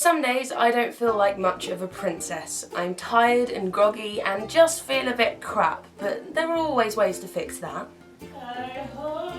Some days I don't feel like much of a princess. I'm tired and groggy and just feel a bit crap, but there are always ways to fix that. Hi-ho,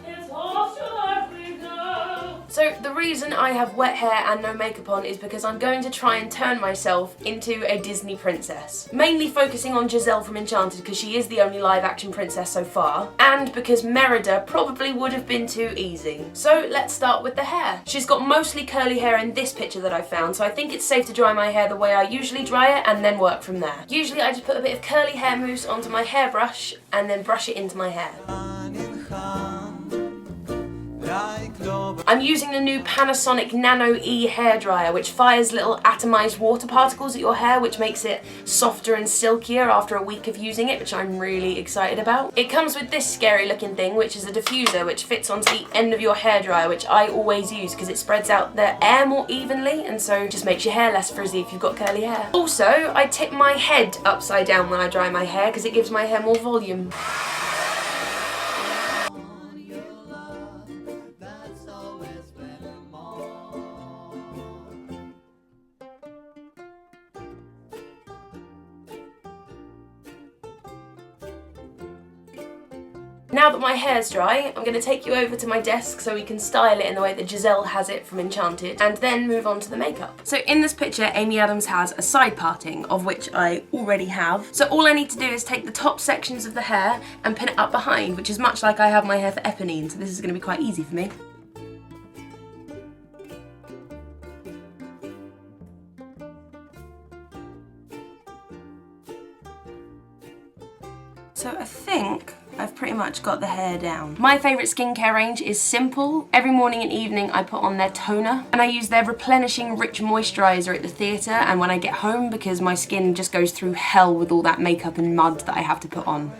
it's off to life we go. So the reason I have wet hair and no makeup on is because I'm going to try and turn myself into a Disney princess. Mainly focusing on Giselle from Enchanted because she is the only live action princess so far, and because Merida probably would have been too easy. So let's start with the hair. She's got mostly curly hair in this picture that I found, so I think it's safe to dry my hair the way I usually dry it and then work from there. Usually I just put a bit of curly hair mousse onto my hairbrush and then brush it into my hair. I'm using the new Panasonic Nano E hairdryer, which fires little atomized water particles at your hair, which makes it softer and silkier after a week of using it, which I'm really excited about. It comes with this scary looking thing, which is a diffuser, which fits onto the end of your hairdryer, which I always use because it spreads out the air more evenly and so just makes your hair less frizzy if you've got curly hair. Also, I tip my head upside down when I dry my hair because it gives my hair more volume. Now that my hair's dry, I'm going to take you over to my desk so we can style it in the way that Giselle has it from Enchanted, and then move on to the makeup. So in this picture, Amy Adams has a side parting, of which I already have. So all I need to do is take the top sections of the hair and pin it up behind, which is much like I have my hair for Eponine, so this is going to be quite easy for me. So I think I've pretty much got the hair down. My favourite skincare range is Simple. Every morning and evening I put on their toner, and I use their replenishing rich moisturiser at the theatre and when I get home because my skin just goes through hell with all that makeup and mud that I have to put on.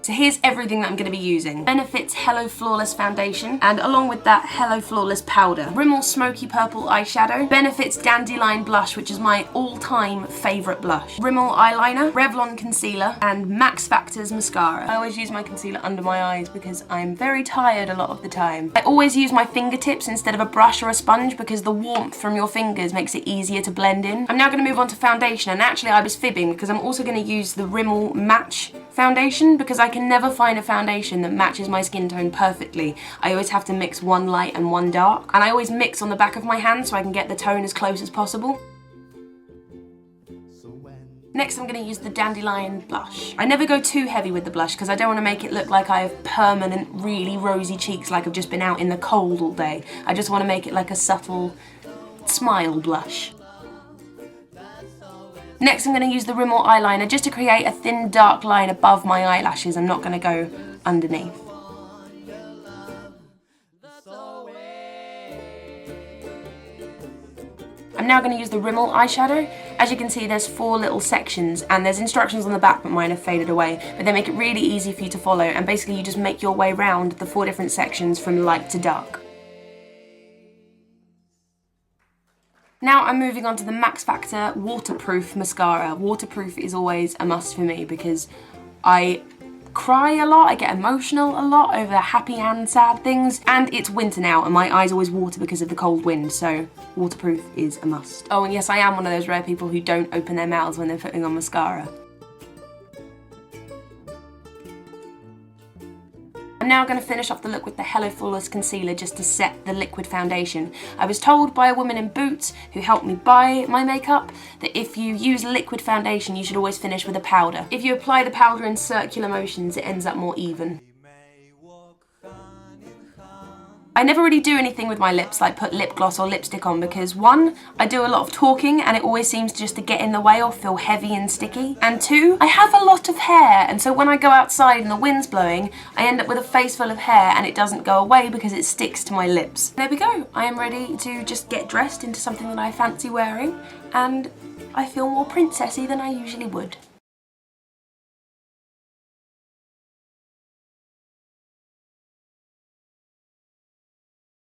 So here's everything that I'm going to be using. Benefit's Hello Flawless Foundation, and along with that, Hello Flawless Powder. Rimmel Smoky Purple Eyeshadow. Benefit's Dandelion Blush, which is my all-time favourite blush. Rimmel Eyeliner, Revlon Concealer, and Max Factor's Mascara. I always use my concealer under my eyes because I'm very tired a lot of the time. I always use my fingertips instead of a brush or a sponge because the warmth from your fingers makes it easier to blend in. I'm now going to move on to foundation, and actually I was fibbing because I'm also going to use the Rimmel Match foundation because I can never find a foundation that matches my skin tone perfectly. I always have to mix one light and one dark, and I always mix on the back of my hand so I can get the tone as close as possible. Next I'm going to use the Dandelion Blush. I never go too heavy with the blush because I don't want to make it look like I have permanent really rosy cheeks like I've just been out in the cold all day. I just want to make it like a subtle smile blush. Next I'm going to use the Rimmel eyeliner just to create a thin dark line above my eyelashes. I'm not going to go underneath. I'm now going to use the Rimmel eyeshadow. As you can see, there's 4 little sections and there's instructions on the back, but mine have faded away. But they make it really easy for you to follow, and basically you just make your way around the 4 different sections from light to dark. Now I'm moving on to the Max Factor Waterproof Mascara. Waterproof is always a must for me because I cry a lot, I get emotional a lot over happy and sad things, and it's winter now and my eyes always water because of the cold wind, so waterproof is a must. Oh, and yes, I am one of those rare people who don't open their mouths when they're putting on mascara. I'm now going to finish off the look with the Hello Flawless Concealer just to set the liquid foundation. I was told by a woman in Boots who helped me buy my makeup that if you use liquid foundation you should always finish with a powder. If you apply the powder in circular motions it ends up more even. I never really do anything with my lips like put lip gloss or lipstick on because 1, I do a lot of talking and it always seems just to get in the way or feel heavy and sticky, and 2, I have a lot of hair and so when I go outside and the wind's blowing I end up with a face full of hair and it doesn't go away because it sticks to my lips. There we go, I am ready to just get dressed into something that I fancy wearing and I feel more princessy than I usually would.